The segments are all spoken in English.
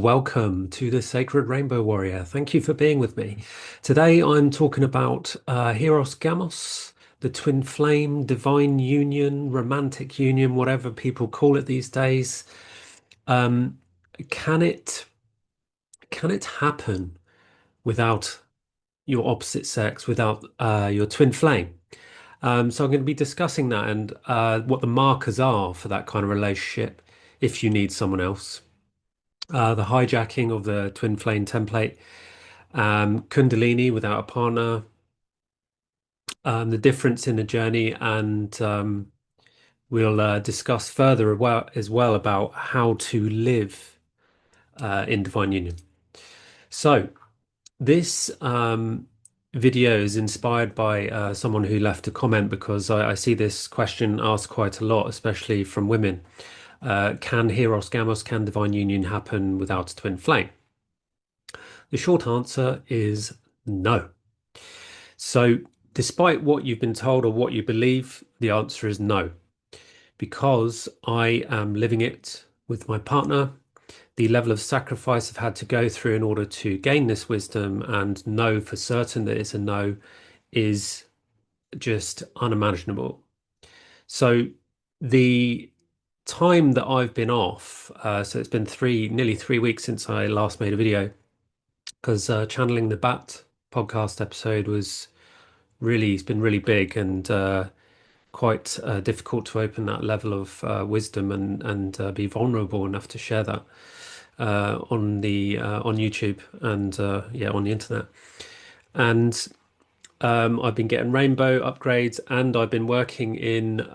welcome to the Sacred Rainbow Warrior. Thank you for being with me. Today I'm talking about Hieros Gamos, the twin flame, divine union, romantic union, whatever people call it these days. Um, can it can it happen without your opposite sex, without your twin flame? So I'm going to be discussing that and what the markers are for that kind of relationship if you need someone else. The hijacking of the twin flame template, Kundalini without a partner, the difference in the journey, and we'll discuss further as well about how to live in divine union. So this video is inspired by someone who left a comment because I see this question asked quite a lot, especially from women. Can Hieros Gamos, can divine union happen without a twin flame? The short answer is no. So, despite what you've been told or what you believe, the answer is no, because I am living it with my partner. The level of sacrifice I've had to go through in order to gain this wisdom and know for certain that it's a no is just unimaginable. So, the time that I've been off, so it's been nearly 3 weeks since I last made a video, because channeling the Bat podcast episode it's been really big and quite difficult to open that level of wisdom and be vulnerable enough to share that on YouTube and yeah, on the internet. And I've been getting rainbow upgrades, and I've been working in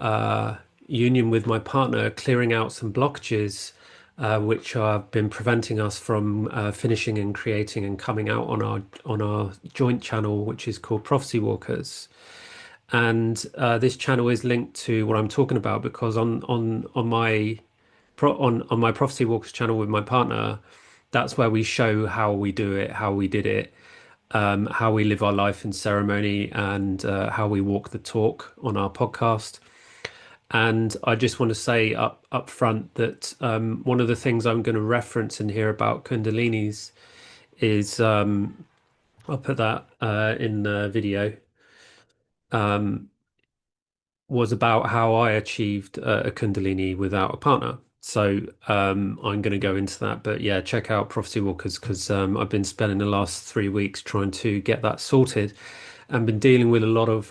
union with my partner, clearing out some blockages which have been preventing us from finishing and creating and coming out on our joint channel, which is called Prophecy Walkers. And this channel is linked to what I'm talking about because on my Prophecy Walkers channel with my partner, that's where we show how we do it, how we did it, how we live our life in ceremony, and how we walk the talk on our podcast. And I just want to say up front that one of the things I'm going to reference in here about Kundalinis is I'll put that in the video. Was about how I achieved a Kundalini without a partner. So I'm going to go into that. But yeah, check out Prophecy Walkers because I've been spending the last 3 weeks trying to get that sorted and been dealing with a lot of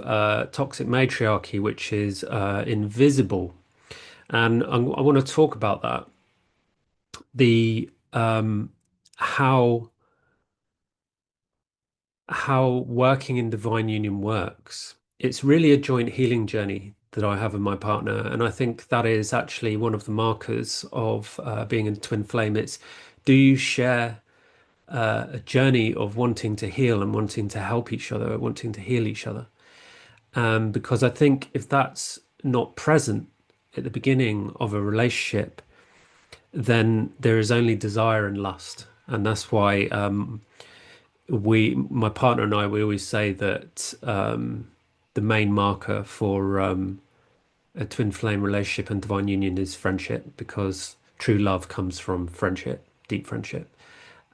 toxic matriarchy, which is invisible. And I want to talk about that. The how working in divine union works. It's really a joint healing journey that I have with my partner, and I think that is actually one of the markers of being a twin flame. It's, do you share a journey of wanting to heal and wanting to help each other, wanting to heal each other? Because I think if that's not present at the beginning of a relationship, then there is only desire and lust, and that's why my partner and I, we always say that the main marker for a twin flame relationship and divine union is friendship, because true love comes from friendship, deep friendship.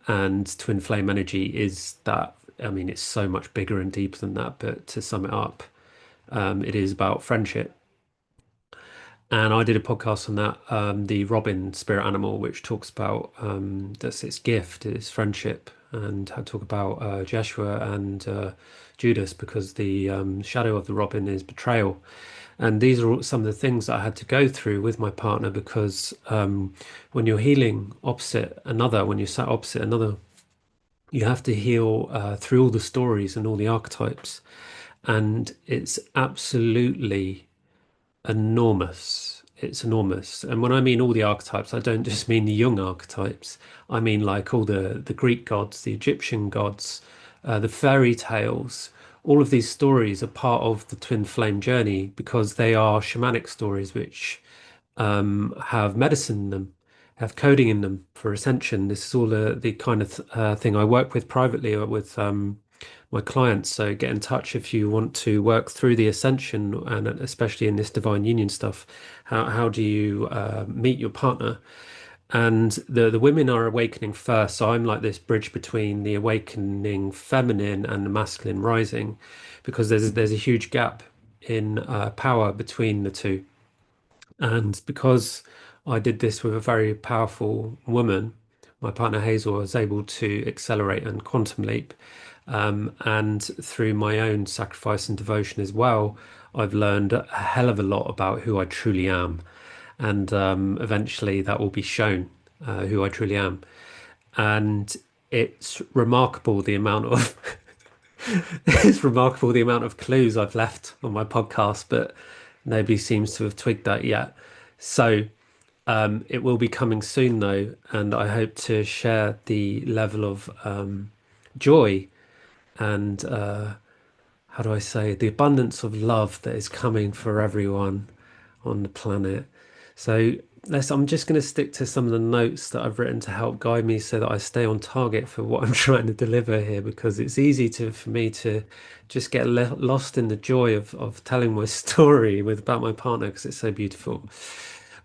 And twin flame energy is that. I mean, it's so much bigger and deeper than that, but to sum it up, it is about friendship. And I did a podcast on that, the Robin spirit animal, which talks about that's its gift, its friendship, and I talk about Joshua and Judas, because the shadow of the Robin is betrayal. And these are some of the things that I had to go through with my partner, because when you're healing opposite another, when you're sat opposite another, you have to heal through all the stories and all the archetypes. And it's absolutely enormous. It's enormous. And when I mean all the archetypes, I don't just mean the Jung archetypes. I mean like all the Greek gods, the Egyptian gods, the fairy tales. All of these stories are part of the twin flame journey because they are shamanic stories which have medicine in them, have coding in them for ascension. This is all the kind of thing I work with privately or with my clients. So get in touch if you want to work through the ascension, and especially in this divine union stuff. How do you meet your partner? And the women are awakening first. So I'm like this bridge between the awakening feminine and the masculine rising, because there's a huge gap in power between the two. And because I did this with a very powerful woman, my partner Hazel was able to accelerate and quantum leap. And through my own sacrifice and devotion as well, I've learned a hell of a lot about who I truly am. And eventually that will be shown, who I truly am. And it's remarkable the amount of it's remarkable the amount of clues I've left on my podcast, but nobody seems to have twigged that yet. So it will be coming soon, though, and I hope to share the level of joy and how do I say, the abundance of love that is coming for everyone on the planet. So I'm just going to stick to some of the notes that I've written to help guide me so that I stay on target for what I'm trying to deliver here, because it's easy for me to just get lost in the joy of telling my story about my partner because it's so beautiful.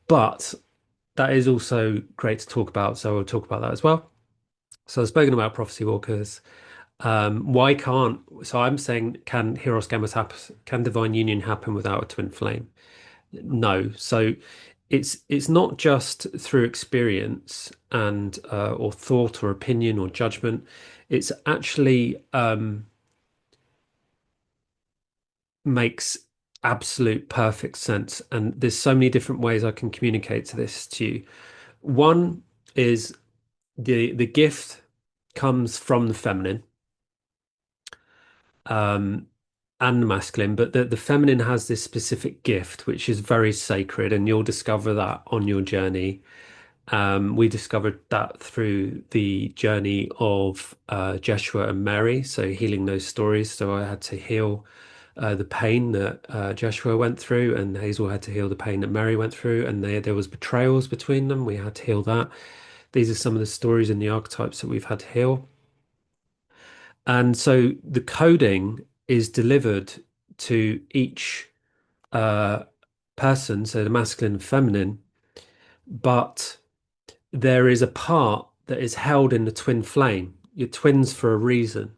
But that is also great to talk about, so I'll talk about that as well. So I've spoken about prophecy walkers. Why can't, so I'm saying, can Hieros Gamos happen? Can divine union happen without a twin flame? No. So it's not just through experience and or thought or opinion or judgment. It's actually makes absolute perfect sense. And there's so many different ways I can communicate this to you. One is the gift comes from the feminine. Um, and the masculine, but the feminine has this specific gift which is very sacred, and you'll discover that on your journey. We discovered that through the journey of Joshua and Mary, so healing those stories. So I had to heal the pain that Joshua went through, and Hazel had to heal the pain that Mary went through, and there was betrayals between them. We had to heal that. These are some of the stories and the archetypes that we've had to heal. And so the coding is delivered to each uh, person, so the masculine and feminine, but there is a part that is held in the twin flame. You're twins for a reason.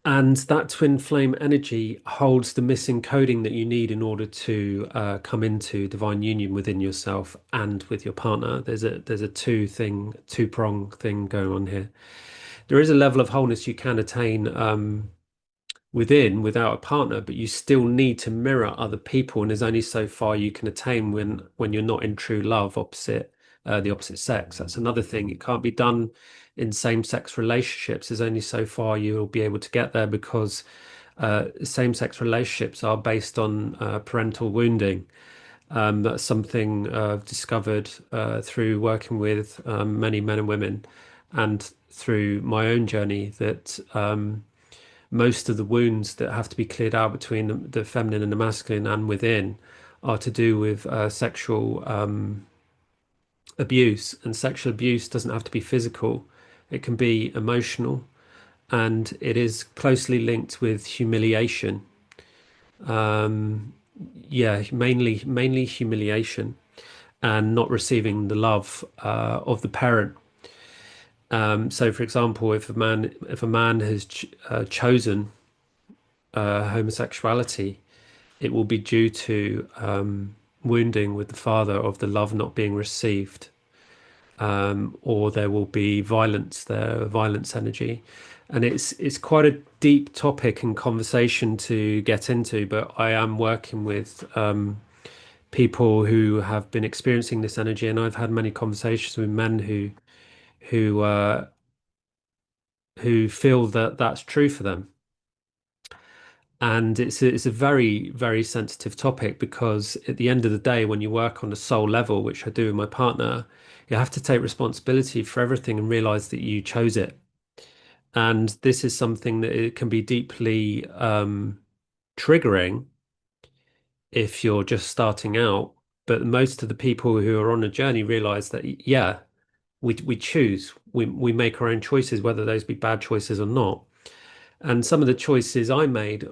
And that twin flame energy holds the missing coding that you need in order to come into divine union within yourself and with your partner. There's a two prong thing going on here. There is a level of wholeness you can attain without a partner, but you still need to mirror other people, and there's only so far you can attain when you're not in true love the opposite sex. That's another thing. It can't be done in same-sex relationships. There's only so far you'll be able to get there because same-sex relationships are based on parental wounding. That's something I've discovered through working with many men and women, and through my own journey, that most of the wounds that have to be cleared out between the feminine and the masculine and within are to do with sexual abuse. And sexual abuse doesn't have to be physical, it can be emotional, and it is closely linked with humiliation. Um, yeah, mainly humiliation and not receiving the love of the parent. So, for example, if a man has chosen homosexuality, it will be due to wounding with the father of the love not being received, or there will be violence there, violence energy, and it's quite a deep topic and conversation to get into. But I am working with people who have been experiencing this energy, and I've had many conversations with men who uh, who feel that that's true for them. And it's a very, very sensitive topic, because at the end of the day, when you work on a soul level, which I do with my partner, you have to take responsibility for everything and realize that you chose it. And this is something that it can be deeply triggering if you're just starting out. But most of the people who are on a journey realize that, yeah, we choose, we make our own choices, whether those be bad choices or not. And some of the choices I made,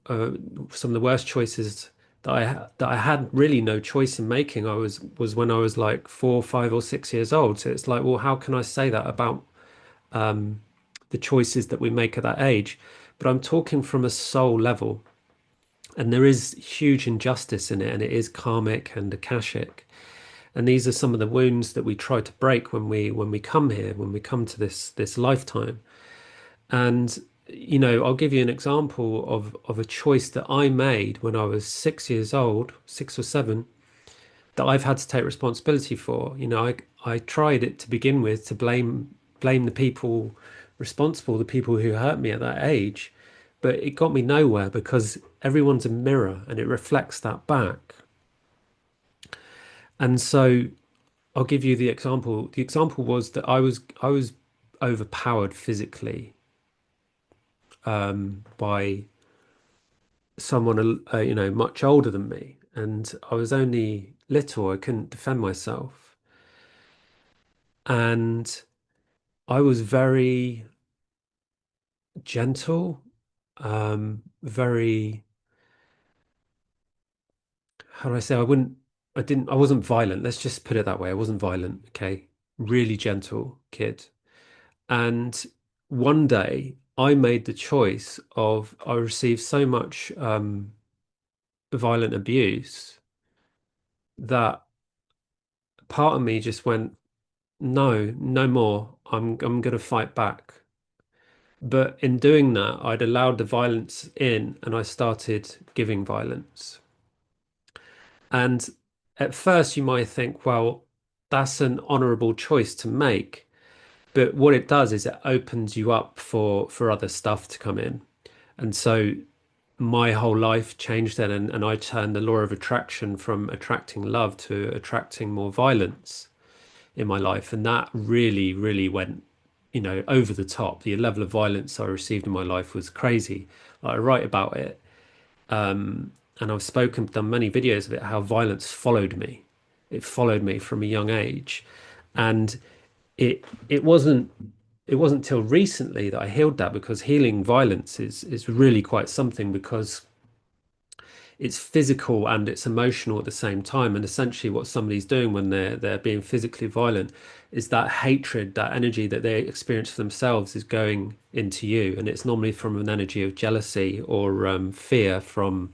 some of the worst choices that I had really no choice in making. I was when I was like 4, 5, or 6 years old. So it's like, well, how can I say that about the choices that we make at that age? But I'm talking from a soul level, and there is huge injustice in it, and it is karmic and akashic. And these are some of the wounds that we try to break when we come here, when we come to this lifetime. And I'll give you an example of a choice that I made when I was 6 years old, 6 or 7, that I've had to take responsibility for. I tried it to begin with to blame the people responsible, the people who hurt me at that age, but it got me nowhere because everyone's a mirror and it reflects that back. And so I'll give you the example. The example was that I was overpowered physically by someone much older than me, and I was only little. I couldn't defend myself, and I was very gentle, very, how do I say? I wasn't violent. Let's just put it that way. I wasn't violent. Okay, really gentle kid. And one day I made the choice of I received so much violent abuse that part of me just went, no, no more. I'm going to fight back. But in doing that, I'd allowed the violence in and I started giving violence. And at first, you might think, well, that's an honorable choice to make. But what it does is it opens you up for other stuff to come in. And so my whole life changed then, and I turned the law of attraction from attracting love to attracting more violence in my life. And that really, really went, over the top. The level of violence I received in my life was crazy. Like, I write about it, and I've done many videos of it, how violence followed me. It followed me from a young age. And it wasn't till recently that I healed that, because healing violence is really quite something, because it's physical and it's emotional at the same time. And essentially what somebody's doing when they're being physically violent is that hatred, that energy that they experience for themselves is going into you. And it's normally from an energy of jealousy or fear from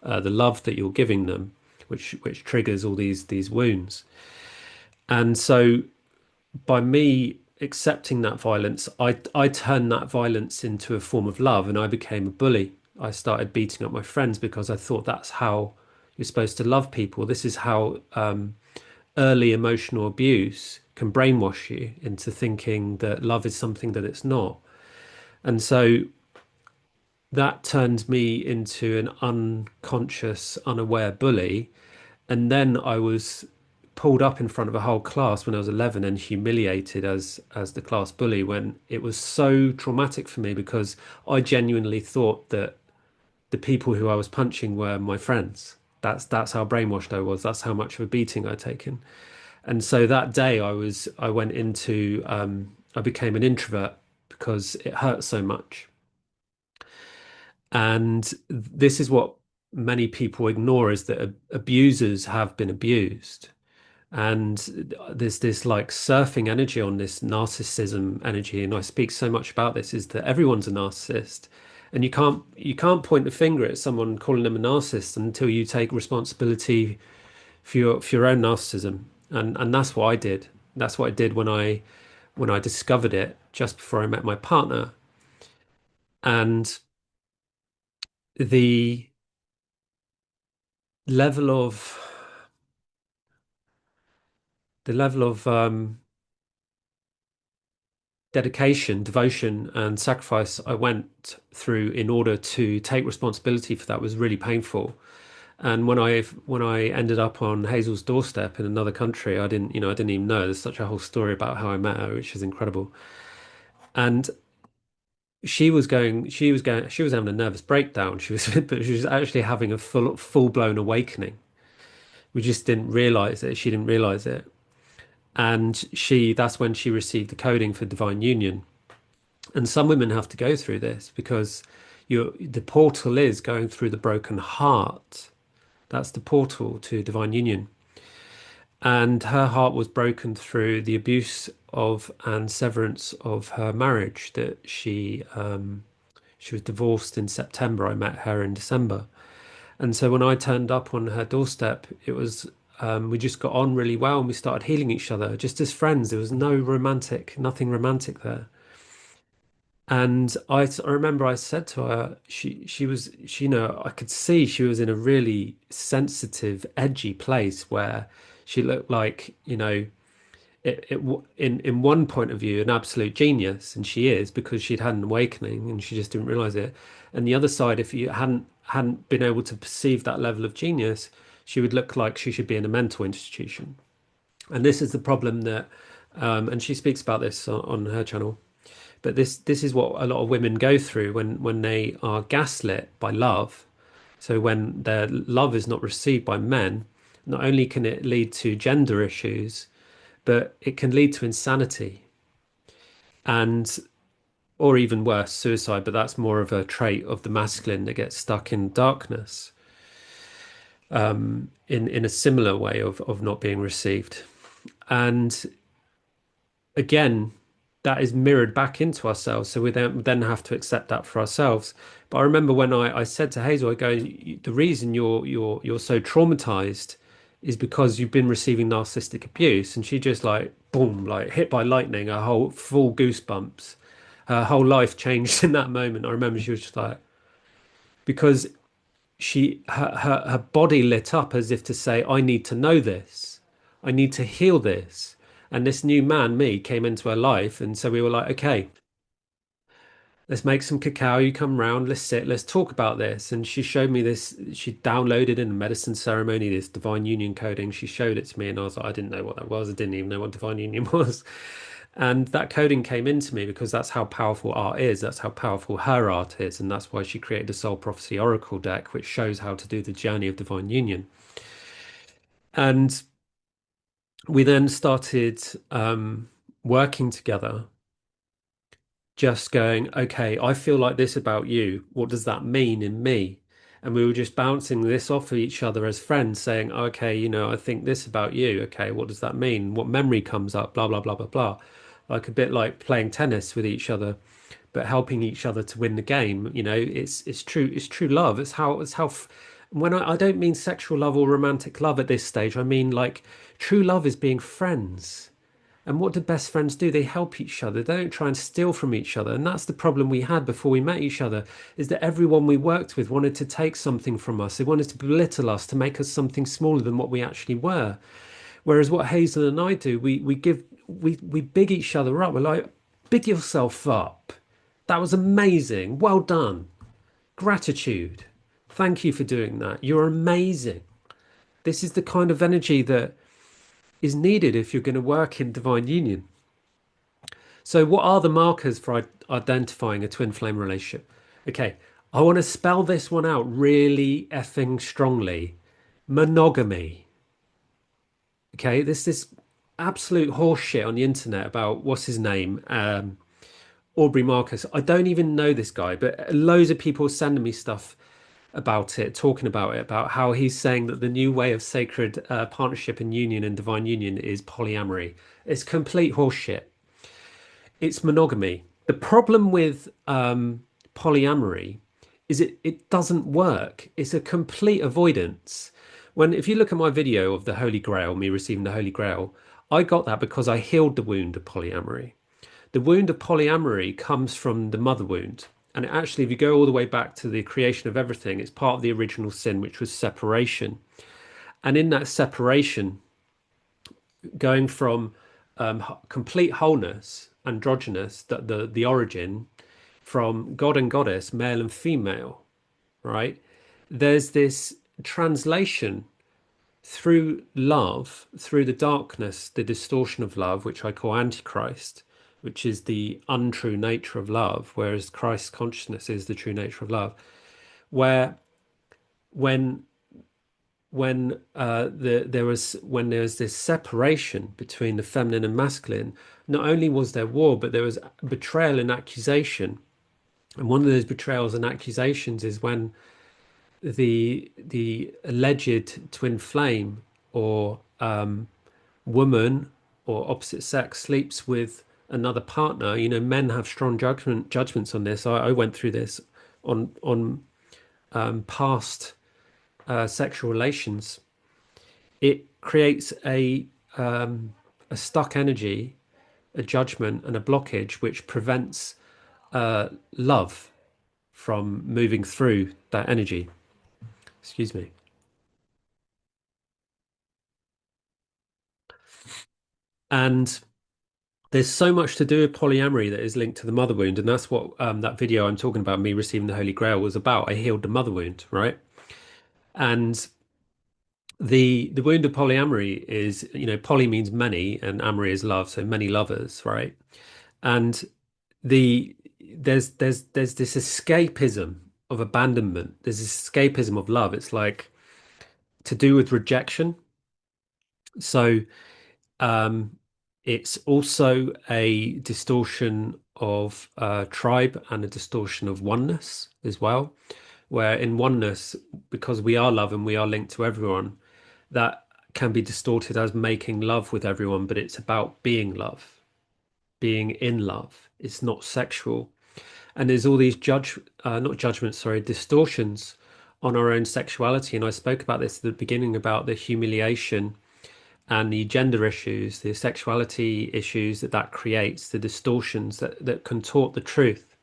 the love that you're giving them, which triggers all these wounds. And so by me accepting that violence, I turned that violence into a form of love, and I became a bully. I started beating up my friends because I thought that's how you're supposed to love people. This is how early emotional abuse can brainwash you into thinking that love is something that it's not. And so that turned me into an unconscious, unaware bully. And then I was pulled up in front of a whole class when I was 11 and humiliated as the class bully, when it was so traumatic for me, because I genuinely thought that the people who I was punching were my friends. That's how brainwashed I was. That's how much of a beating I'd taken. And so that day I became an introvert because it hurt so much. And this is what many people ignore, is that abusers have been abused. And there's this like surfing energy on this narcissism energy. And I speak so much about this, is that everyone's a narcissist. And you can't point the finger at someone calling them a narcissist until you take responsibility for your own narcissism. And that's what I did. That's what I did when I discovered it just before I met my partner. And the level of the level of dedication, devotion, and sacrifice I went through in order to take responsibility for that was really painful. And when I ended up on Hazel's doorstep in another country, I didn't even know. There's such a whole story about how I met her, which is incredible. And she was having a nervous breakdown. But she was actually having a full blown awakening. We just didn't realize it. She didn't realize it. And that's when she received the coding for divine union. And some women have to go through this because the portal is going through the broken heart. That's the portal to divine union. And her heart was broken through the abuse of and severance of her marriage that she was divorced in September. I met her in December. And so when I turned up on her doorstep, it was we just got on really well and we started healing each other just as friends. There was nothing romantic there. And I remember I said to her, she was, she, I could see she was in a really sensitive, edgy place where she looked like, in one point of view, an absolute genius, and she is because she'd had an awakening and she just didn't realize it. And the other side, if you hadn't been able to perceive that level of genius, she would look like she should be in a mental institution. And this is the problem that, and she speaks about this on her channel. But this is what a lot of women go through when they are gaslit by love. So when their love is not received by men, not only can it lead to gender issues, but it can lead to insanity and or even worse, suicide. But that's more of a trait of the masculine that gets stuck in darkness, in a similar way of not being received. And again, that is mirrored back into ourselves. So we then have to accept that for ourselves. But I remember when I said to Hazel, I go, the reason you're so traumatized is because you've been receiving narcissistic abuse. And she just like boom, like hit by lightning, a whole full goosebumps. Her whole life changed in that moment. I remember she was just like, because her body lit up as if to say, I need to know this. I need to heal this. And this new man, me, came into her life. And so we were like, okay, let's make some cacao. You come round, let's sit, let's talk about this. And she showed me this. She downloaded in a medicine ceremony this divine union coding. She showed it to me, and I was like, I didn't know what that was. I didn't even know what divine union was. And that coding came into me because that's how powerful art is. That's how powerful her art is. And that's why she created the Soul Prophecy Oracle deck, which shows how to do the journey of divine union. And we then started working together, just going, okay, I feel like this about you. What does that mean in me? And we were just bouncing this off of each other as friends, saying, okay, I think this about you. Okay, what does that mean? What memory comes up? Blah, blah, blah, blah, blah. Like a bit like playing tennis with each other, but helping each other to win the game. It's true love. When I don't mean sexual love or romantic love at this stage, I mean like true love is being friends. And what do best friends do? They help each other. They don't try and steal from each other. And that's the problem we had before we met each other, is that everyone we worked with wanted to take something from us. They wanted to belittle us, to make us something smaller than what we actually were. Whereas what Hazel and I do, we big each other up. We're like, big yourself up. That was amazing. Well done. Gratitude. Thank you for doing that. You're amazing. This is the kind of energy that is needed if you're going to work in divine union. So, what are the markers for identifying a twin flame relationship? Okay, I want to spell this one out really effing strongly. Monogamy. Okay, this absolute horseshit on the internet about what's his name, Aubrey Marcus. I don't even know this guy, but loads of people sending me stuff about it, talking about it, about how he's saying that the new way of sacred partnership and union and divine union is polyamory. It's complete horseshit. It's monogamy. The problem with polyamory is it doesn't work. It's a complete avoidance. If you look at my video of the Holy Grail, me receiving the Holy Grail, I got that because I healed the wound of polyamory. The wound of polyamory comes from the mother wound. And actually, if you go all the way back to the creation of everything, it's part of the original sin, which was separation. And in that separation, going from complete wholeness, androgynous, the origin, from God and goddess, male and female, right? There's this translation through love, through the darkness, the distortion of love, which I call Antichrist, which is the untrue nature of love, whereas Christ's consciousness is the true nature of love. Where when there was this separation between the feminine and masculine, not only was there war, but there was betrayal and accusation. And one of those betrayals and accusations is when the alleged twin flame or woman or opposite sex sleeps with another partner, men have strong judgments on this. I went through this on past sexual relations. It creates a stuck energy, a judgment, and a blockage which prevents love from moving through that energy. Excuse me. And there's so much to do with polyamory that is linked to the mother wound, and that's what that video I'm talking about, me receiving the Holy Grail, was about. I healed the mother wound, right? And the wound of polyamory is, poly means many, and amory is love, so many lovers, right? And the there's this escapism of abandonment. There's this escapism of love. It's like to do with rejection. So Um, it's also a distortion of tribe and a distortion of oneness as well, where in oneness, because we are love and we are linked to everyone, that can be distorted as making love with everyone, but it's about being love, being in love. It's not sexual. And there's all these not judgments, sorry, distortions on our own sexuality. And I spoke about this at the beginning about the humiliation and the gender issues, the sexuality issues that creates, the distortions that contort the truth.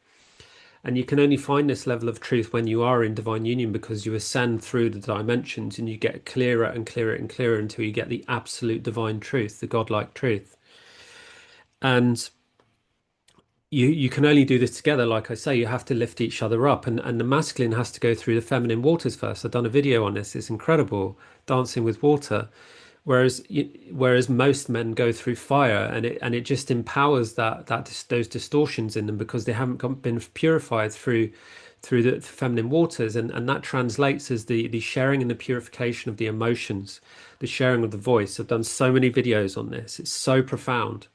And you can only find this level of truth when you are in divine union because you ascend through the dimensions and you get clearer and clearer and clearer until you get the absolute divine truth, the godlike truth. And you can only do this together. Like I say, you have to lift each other up, and the masculine has to go through the feminine waters first. I've done a video on this. It's incredible, dancing with water. Whereas most men go through fire, and it just empowers those distortions in them because they haven't been purified through the feminine waters, and that translates as the sharing and the purification of the emotions, the sharing of the voice. I've done so many videos on this. It's so profound.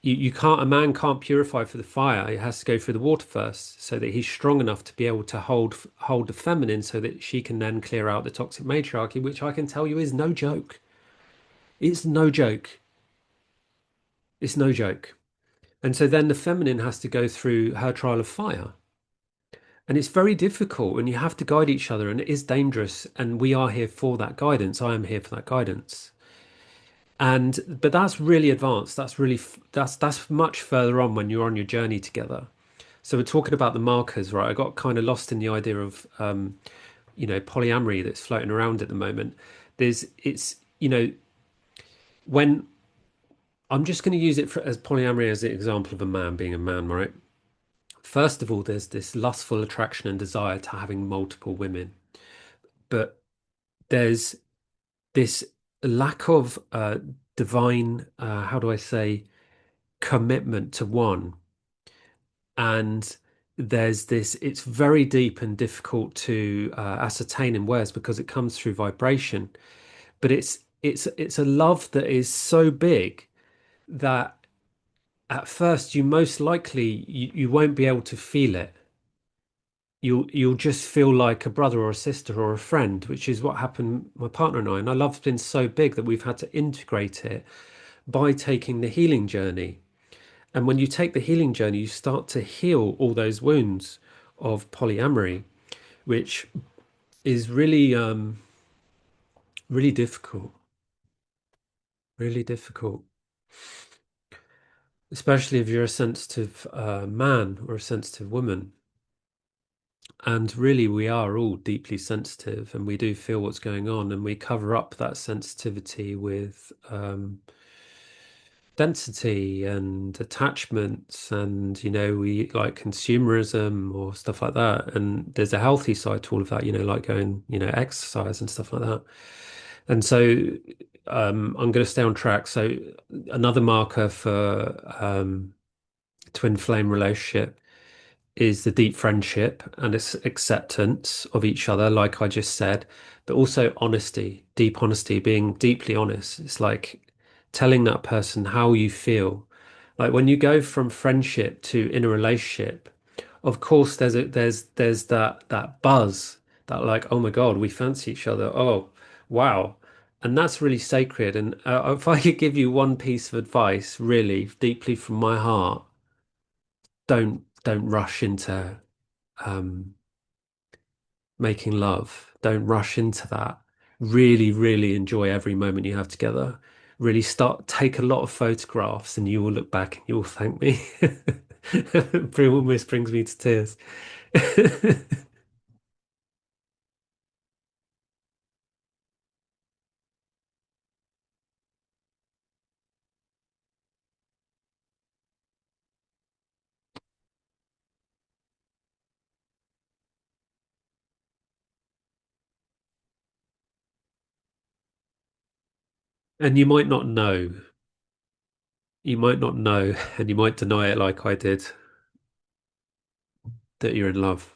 You can't, a man can't purify for the fire. He has to go through the water first so that he's strong enough to be able to hold the feminine so that she can then clear out the toxic matriarchy, which I can tell you is no joke. It's no joke. It's no joke. And so then the feminine has to go through her trial of fire. And it's very difficult, and you have to guide each other, and it is dangerous. And we are here for that guidance. I am here for that guidance. But that's really advanced. That's really that's much further on when you're on your journey together. So we're talking about the markers, right? I got kind of lost in the idea of polyamory that's floating around at the moment. It's when I'm just going to use it as polyamory as an example of a man being a man, right? First of all, there's this lustful attraction and desire to having multiple women, but there's this lack of divine, how do I say, commitment to one. And there's this, it's very deep and difficult to ascertain in words because it comes through vibration, but it's a love that is so big that at first you most likely you won't be able to feel it. You'll just feel like a brother or a sister or a friend, which is what happened my partner and I. And our love's been so big that we've had to integrate it by taking the healing journey. And when you take the healing journey, you start to heal all those wounds of polyamory, which is really difficult, really difficult, especially if you're a sensitive man or a sensitive woman. And really, we are all deeply sensitive and we do feel what's going on, and we cover up that sensitivity with density and attachments, and we like consumerism or stuff like that. And there's a healthy side to all of that, like going, exercise and stuff like that. And so I'm going to stay on track. So another marker for twin flame relationship is the deep friendship and its acceptance of each other, like I just said, but also honesty, deep honesty, being deeply honest. It's like telling that person how you feel. Like when you go from friendship to in a relationship, of course there's that buzz, That like, oh my God, we fancy each other. Oh, wow. And that's really sacred. And if I could give you one piece of advice, really deeply from my heart, don't rush into um, making love. Don't rush into that. Really, really enjoy every moment you have together. Really take a lot of photographs, and you will look back and you will thank me. It almost brings me to tears. And you might not know. You might not know, and you might deny it like I did, that you're in love.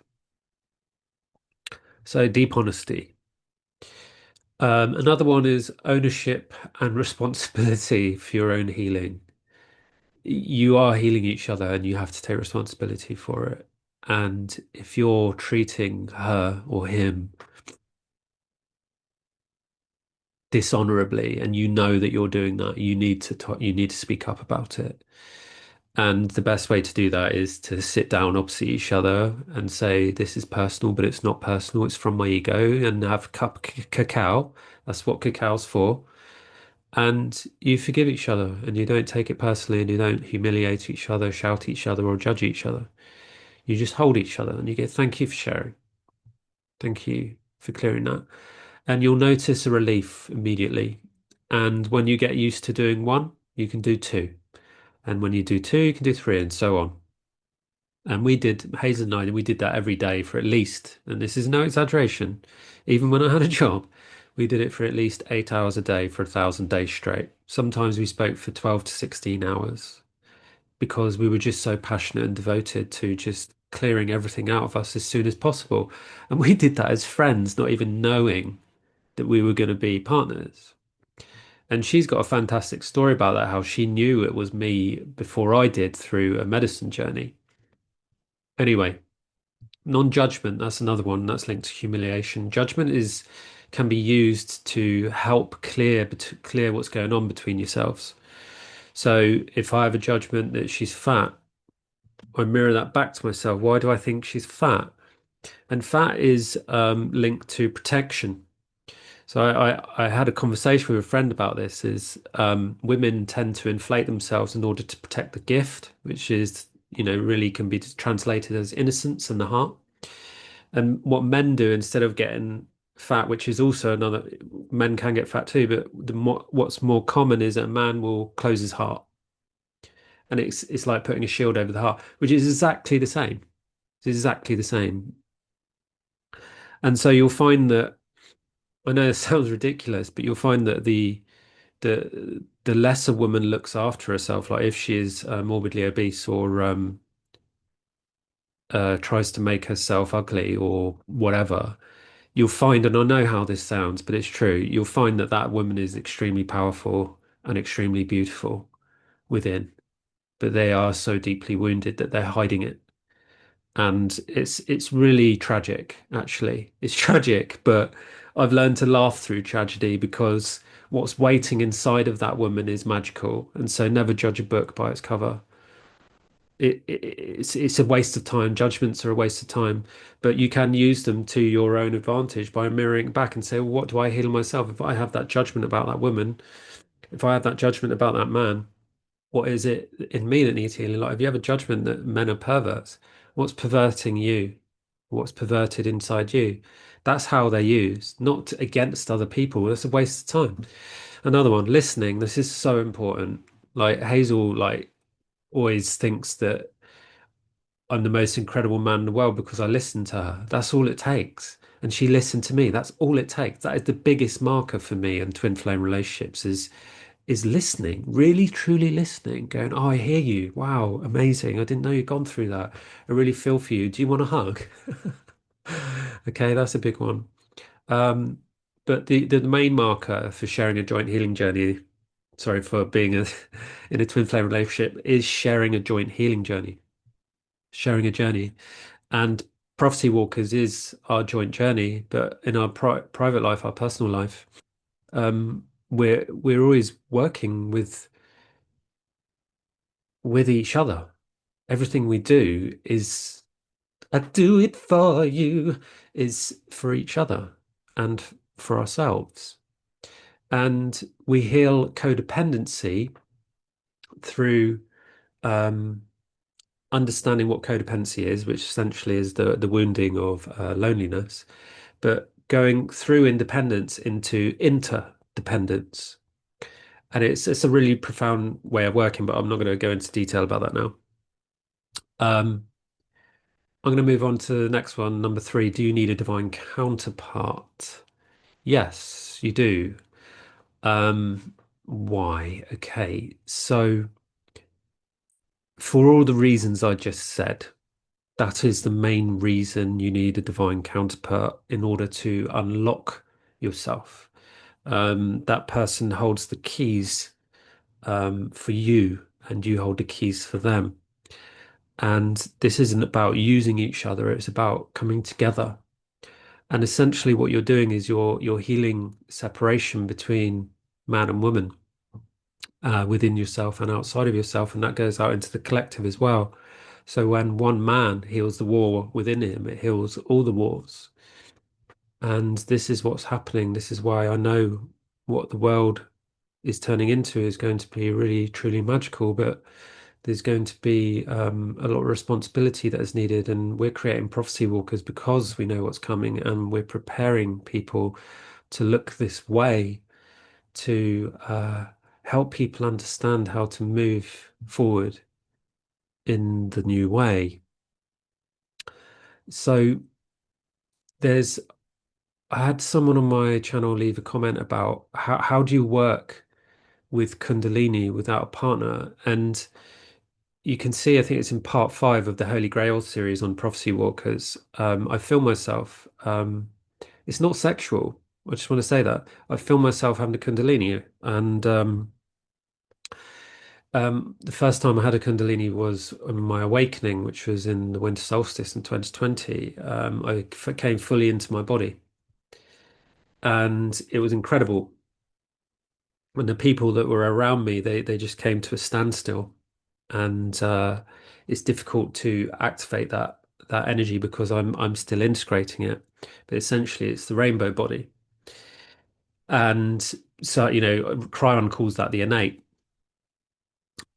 So deep honesty. Another one is ownership and responsibility for your own healing. You are healing each other and you have to take responsibility for it. And if you're treating her or him dishonorably and you know that you're doing that, you need to speak up about it. And the best way to do that is to sit down opposite each other and say, this is personal, but it's not personal. It's from my ego, and have a cup of cacao. That's what cacao's for. And you forgive each other and you don't take it personally and you don't humiliate each other, shout at each other, or judge each other. You just hold each other and you go, thank you for sharing. Thank you for clearing that. And you'll notice a relief immediately. And when you get used to doing one, you can do two. And when you do two, you can do three, and so on. And Hazel and I, we did that every day for at least, and this is no exaggeration, even when I had a job, we did it for at least 8 hours a day for 1,000 days straight. Sometimes we spoke for 12 to 16 hours because we were just so passionate and devoted to just clearing everything out of us as soon as possible. And we did that as friends, not even knowing that we were going to be partners. And she's got a fantastic story about that, how she knew it was me before I did through a medicine journey. Anyway, non-judgment, that's another one that's linked to humiliation. Judgment is can be used to help clear what's going on between yourselves. So if I have a judgment that she's fat, I mirror that back to myself. Why do I think she's fat? And fat is linked to protection. So I had a conversation with a friend about this, is women tend to inflate themselves in order to protect the gift, which is, really can be translated as innocence and the heart. And what men do instead of getting fat, which is also another, men can get fat too, but what's more common is that a man will close his heart. And it's like putting a shield over the heart, which is exactly the same. It's exactly the same. And so you'll find that, I know it sounds ridiculous, but you'll find that the less a woman looks after herself, like if she is morbidly obese or tries to make herself ugly or whatever, you'll find, and I know how this sounds, but it's true, you'll find that that woman is extremely powerful and extremely beautiful within, but they are so deeply wounded that they're hiding it. And it's really tragic, actually. It's tragic, but I've learned to laugh through tragedy because what's waiting inside of that woman is magical. And so never judge a book by its cover. It's a waste of time. Judgments are a waste of time, but you can use them to your own advantage by mirroring back and say, well, what do I heal myself? If I have that judgment about that woman, if I have that judgment about that man, what is it in me that needs healing? Like, if you have a judgment that men are perverts, what's perverting you? What's perverted inside you? That's how they're used, not against other people. That's a waste of time. Another one, listening. This is so important. Like Hazel, like always thinks that I'm the most incredible man in the world because I listened to her. That's all it takes. And she listened to me. That's all it takes. That is the biggest marker for me in twin flame relationships is listening, really truly listening, going, oh, I hear you. Wow, amazing. I didn't know you'd gone through that. I really feel for you. Do you want a hug? Okay, that's a big one. Um, but the main marker for sharing a joint healing journey, sorry, for being in a twin flame relationship, is sharing a joint healing journey, sharing a journey. And Prophecy Walkers is our joint journey, but in our private life, our personal life, we're always working with each other. Everything we do is I do it for you is for each other and for ourselves. And we heal codependency through um, understanding what codependency is, which essentially is the wounding of loneliness, but going through independence into interdependence. And it's a really profound way of working, but I'm not going to go into detail about that now. Um, I'm going to move on to the next one, number three. Do you need a divine counterpart? Yes, you do. Why? Okay, so for all the reasons I just said, that is the main reason you need a divine counterpart in order to unlock yourself. That person holds the keys for you, and you hold the keys for them. And this isn't about using each other, it's about coming together. And essentially what you're doing is you're healing separation between man and woman within yourself and outside of yourself, and that goes out into the collective as well. So when one man heals the war within him, it heals all the wars. And this is what's happening. This is why I know what the world is turning into is going to be really, truly magical, but there's going to be a lot of responsibility that is needed. And we're creating prophecy walkers because we know what's coming, and we're preparing people to look this way to help people understand how to move forward in the new way. So there's, I had someone on my channel leave a comment about how do you work with Kundalini without a partner? And you can see, I think it's in part five of the Holy Grail series on prophecy walkers. I feel myself. It's not sexual. I just want to say that I feel myself having a Kundalini, and the first time I had a Kundalini was on my awakening, which was in the winter solstice in 2020. Came fully into my body, and it was incredible. And the people that were around me, they just came to a standstill, and it's difficult to activate that energy because I'm still integrating it. But essentially, it's the rainbow body, and so Cryon calls that the innate.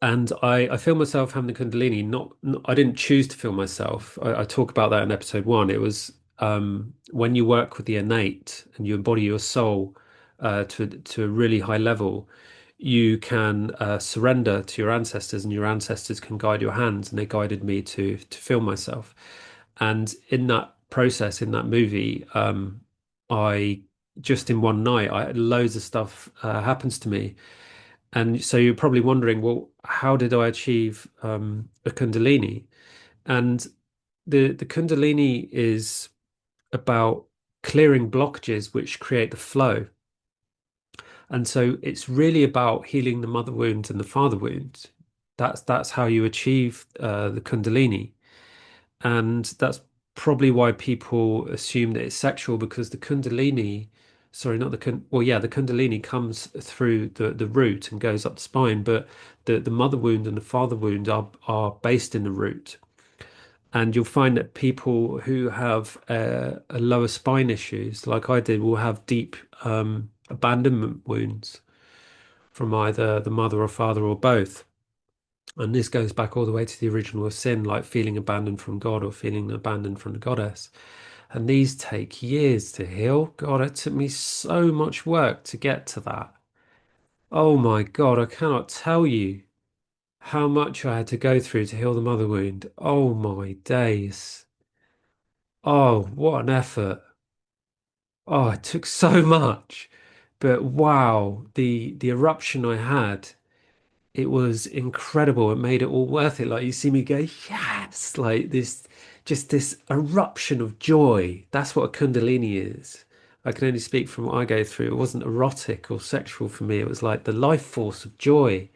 And I feel myself having the Kundalini. I didn't choose to feel myself. I talk about that in episode one. It was when you work with the innate and you embody your soul to a really high level, you can surrender to your ancestors, and your ancestors can guide your hands. And they guided me to feel myself. And in that process, in that movie, I just in one night, loads of stuff happens to me, and so you're probably wondering, well, how did I achieve a Kundalini? And the Kundalini is about clearing blockages which create the flow. And so it's really about healing the mother wounds and the father wounds. That's how you achieve the Kundalini. And that's probably why people assume that it's sexual, because the Kundalini, sorry, not the well, yeah, the Kundalini comes through the root and goes up the spine, but the mother wound and the father wound are based in the root. And you'll find that people who have a lower spine issues, like I did, will have deep abandonment wounds from either the mother or father or both. And this goes back all the way to the original sin, like feeling abandoned from God or feeling abandoned from the goddess. And these take years to heal. God, it took me so much work to get to that. Oh my God, I cannot tell you how much I had to go through to heal the mother wound. Oh my days. Oh, what an effort. Oh, it took so much. But wow, the eruption I had, it was incredible. It made it all worth it. Like you see me go, yes, like this, just this eruption of joy. That's what a Kundalini is. I can only speak from what I go through. It wasn't erotic or sexual for me. It was like the life force of joy.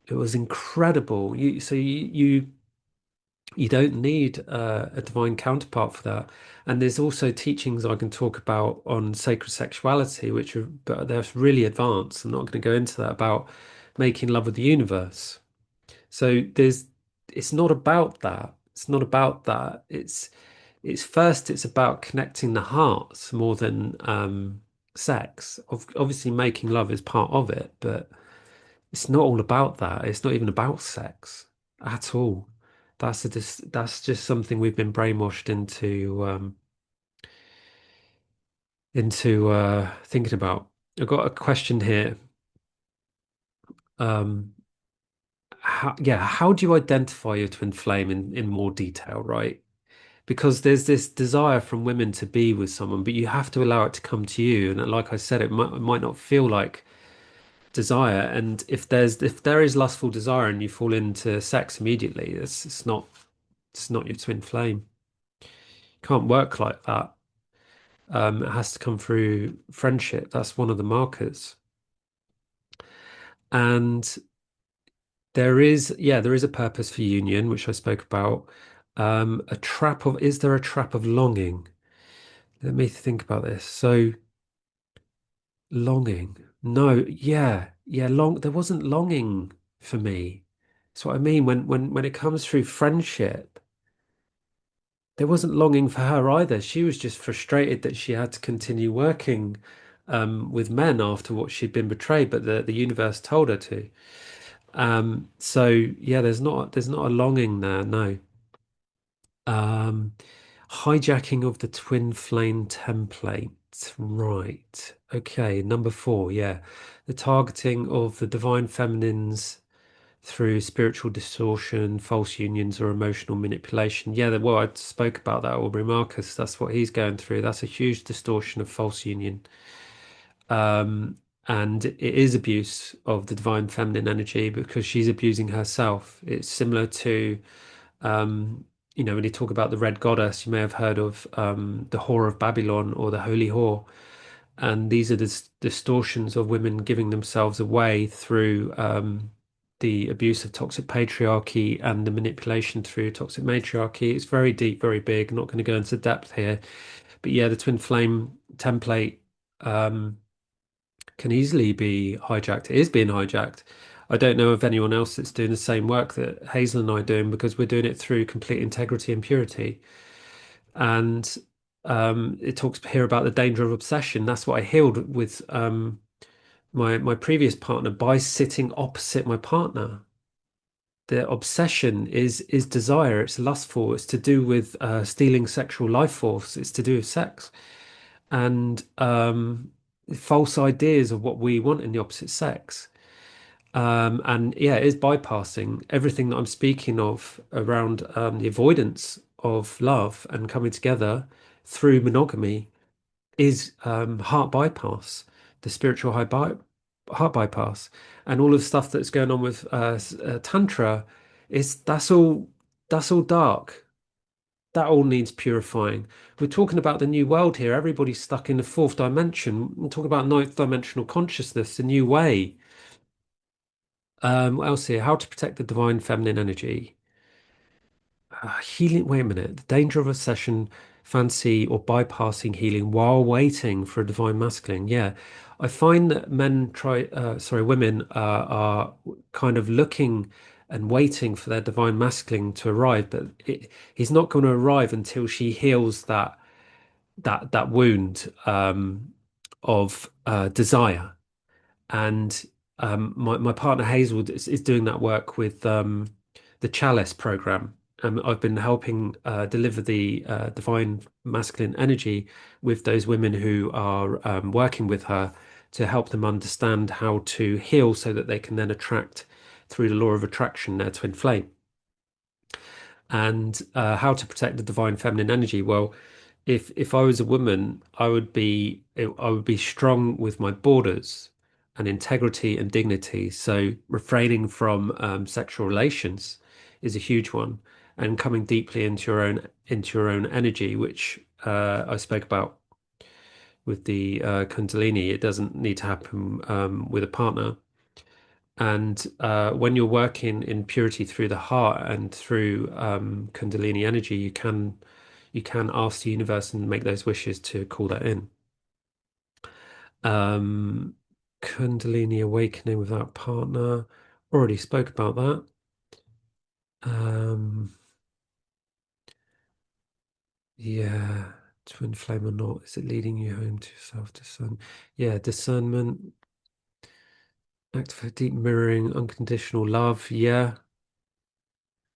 It was incredible. You don't need a divine counterpart for that. And there's also teachings I can talk about on sacred sexuality, which are, but they're really advanced. I'm not going to go into that about making love with the universe. So it's not about that. It's not about that. It's first, it's about connecting the hearts more than sex. Obviously, making love is part of it, but it's not all about that. It's not even about sex at all. That's just something we've been brainwashed into thinking about. I've got a question here. Um, how do you identify your twin flame in more detail, right? Because there's this desire from women to be with someone, but you have to allow it to come to you. And like I said, it might not feel like desire. And if there is lustful desire and you fall into sex immediately, it's not your twin flame. Can't work like that. It has to come through friendship. That's one of the markers. And there is a purpose for union, which I spoke about. Is there a trap of longing? Let me think about this. So, longing. No, there wasn't longing for me. That's what I mean. When it comes through friendship, there wasn't longing for her either. She was just frustrated that she had to continue working with men after what she'd been betrayed, but the universe told her to. So yeah, there's not a longing there, no. Um, Hijacking of the twin flame template. Right. Okay, number four, yeah. The targeting of the divine feminines through spiritual distortion, false unions, or emotional manipulation. Yeah, well, I spoke about that, Aubrey Marcus. That's what he's going through. That's a huge distortion of false union. Um, and it is abuse of the divine feminine energy because she's abusing herself. It's similar to, um, when you talk about the red goddess, you may have heard of the whore of Babylon or the holy whore. And these are the distortions of women giving themselves away through the abuse of toxic patriarchy and the manipulation through toxic matriarchy. It's very deep, very big. I'm not going to go into depth here. But yeah, the twin flame template um, can easily be hijacked. It is being hijacked. I don't know of anyone else that's doing the same work that Hazel and I are doing because we're doing it through complete integrity and purity. And it talks here about the danger of obsession. That's what I healed with my previous partner by sitting opposite my partner. The obsession is desire. It's lustful. It's to do with stealing sexual life force. It's to do with sex and false ideas of what we want in the opposite sex. And yeah, it is bypassing everything that I'm speaking of around the avoidance of love and coming together through monogamy is heart bypass, the spiritual heart bypass, and all of the stuff that's going on with tantra is that's all dark. That all needs purifying. We're talking about the new world here. Everybody's stuck in the fourth dimension. We're talking about ninth dimensional consciousness, the new way. What else here? How to protect the divine feminine energy. Healing. Wait a minute. The danger of a session, fancy, or bypassing healing while waiting for a divine masculine. Yeah, I find that women are kind of looking and waiting for their divine masculine to arrive, but he's not going to arrive until she heals that wound of desire. And my partner Hazel is doing that work with the Chalice program. I've been helping deliver the divine masculine energy with those women who are working with her to help them understand how to heal so that they can then attract through the law of attraction their twin flame. And how to protect the divine feminine energy. Well, if I was a woman, I would be strong with my borders and integrity and dignity. So refraining from sexual relations is a huge one, and coming deeply into your own energy, which I spoke about with the Kundalini. It doesn't need to happen with a partner, And when you're working in purity through the heart and through Kundalini energy, you can ask the universe and make those wishes to call that in. Um, Kundalini awakening without partner. Already spoke about that. Um, yeah, twin flame or not, is it leading you home to self-discern? Yeah, discernment, activate deep mirroring, unconditional love. Yeah,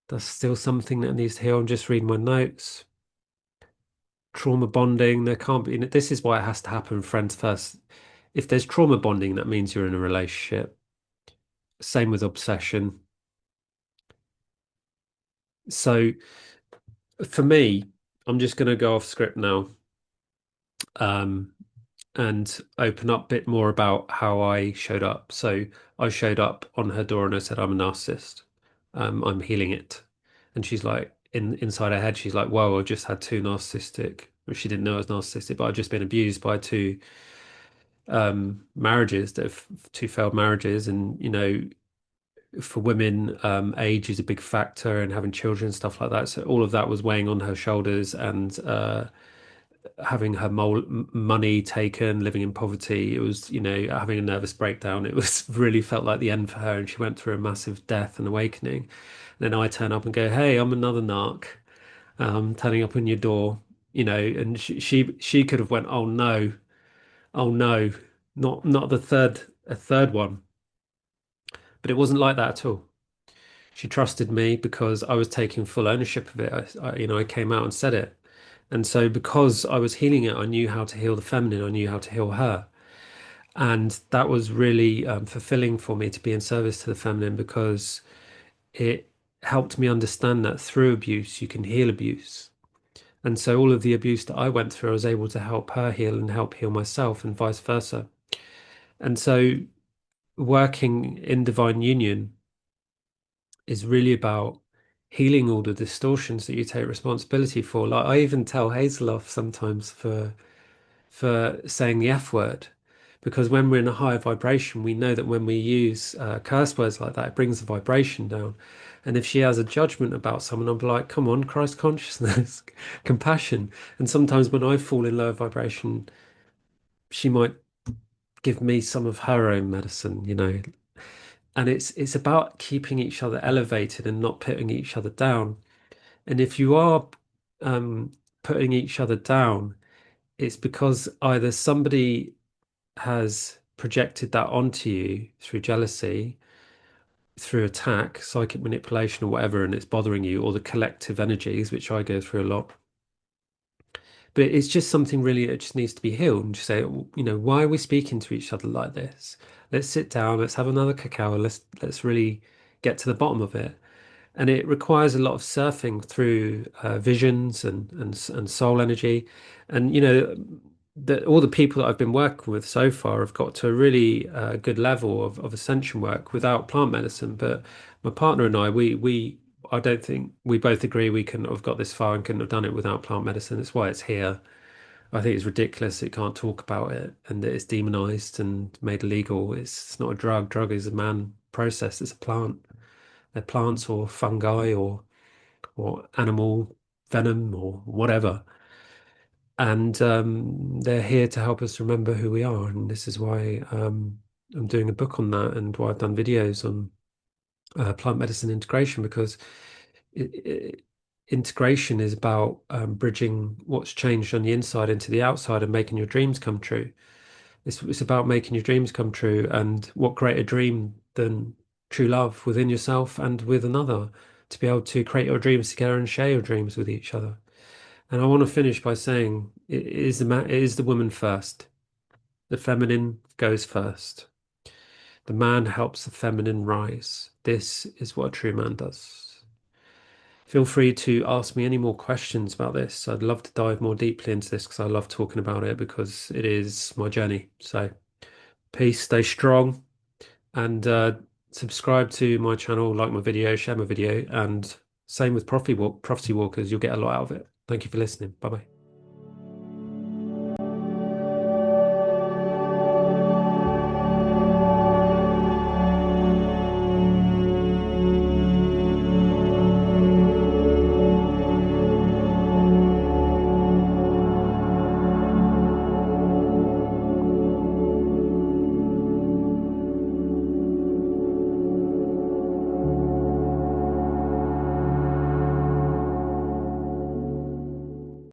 that's still something that needs to heal. I'm just reading my notes. Trauma bonding, there can't be, this is why it has to happen friends first. If there's trauma bonding, that means you're in a relationship. Same with obsession. So for me, I'm just going to go off script now, um, and open up a bit more about how I showed up. So I showed up on her door and I said, I'm a narcissist. I'm healing it. And she's like, inside her head, she's like, whoa, I just had two narcissistic, well, she didn't know I was narcissistic, but I've just been abused by two marriages that have two failed marriages. And, for women, age is a big factor and having children and stuff like that. So all of that was weighing on her shoulders, and having her money taken, living in poverty. It was, having a nervous breakdown. It was really felt like the end for her, and she went through a massive death and awakening. And then I turn up and go, "Hey, I'm another narc, turning up on your door," and she could have went, "Oh no, oh no, not the third one." But it wasn't like that at all. She trusted me because I was taking full ownership of it. I came out and said it. And so because I was healing it, I knew how to heal the feminine. I knew how to heal her. And that was really fulfilling for me to be in service to the feminine, because it helped me understand that through abuse, you can heal abuse. And so all of the abuse that I went through, I was able to help her heal and help heal myself, and vice versa. And so working in divine union is really about healing all the distortions that you take responsibility for. Like I even tell Hazel off sometimes for saying the F word, because when we're in a higher vibration, we know that when we use curse words like that, it brings the vibration down. And if she has a judgment about someone, I'll be like, come on, Christ consciousness, compassion. And sometimes when I fall in lower vibration, she might give me some of her own medicine. And it's about keeping each other elevated and not putting each other down. And if you are um, putting each other down, it's because either somebody has projected that onto you through jealousy, through attack, psychic manipulation, or whatever, and it's bothering you, or the collective energies, which I go through a lot. But it's just something really that just needs to be healed. And just say, why are we speaking to each other like this? Let's sit down, let's have another cacao, let's really get to the bottom of it. And it requires a lot of surfing through visions and soul energy. And all the people that I've been working with so far have got to a really good level of ascension work without plant medicine. But my partner and I I don't think we both agree we couldn't have got this far and couldn't have done it without plant medicine. That's why it's here. I think it's ridiculous it can't talk about it, and that it's demonized and made illegal. It's not a drug. Drug is a man process. It's a plant. They're plants or fungi or animal venom or whatever. And they're here to help us remember who we are. And this is why I'm doing a book on that, and why I've done videos on plant medicine integration, because integration is about bridging what's changed on the inside into the outside and making your dreams come true. It's about making your dreams come true. And what greater dream than true love within yourself and with another, to be able to create your dreams together and share your dreams with each other. And I want to finish by saying it is the woman first. The feminine goes first. The man helps the feminine rise. This is what a true man does. Feel free to ask me any more questions about this. I'd love to dive more deeply into this, because I love talking about it, because it is my journey. So peace, stay strong, and subscribe to my channel, like my video, share my video, and same with Prophecy Walkers. You'll get a lot out of it. Thank you for listening. Bye bye.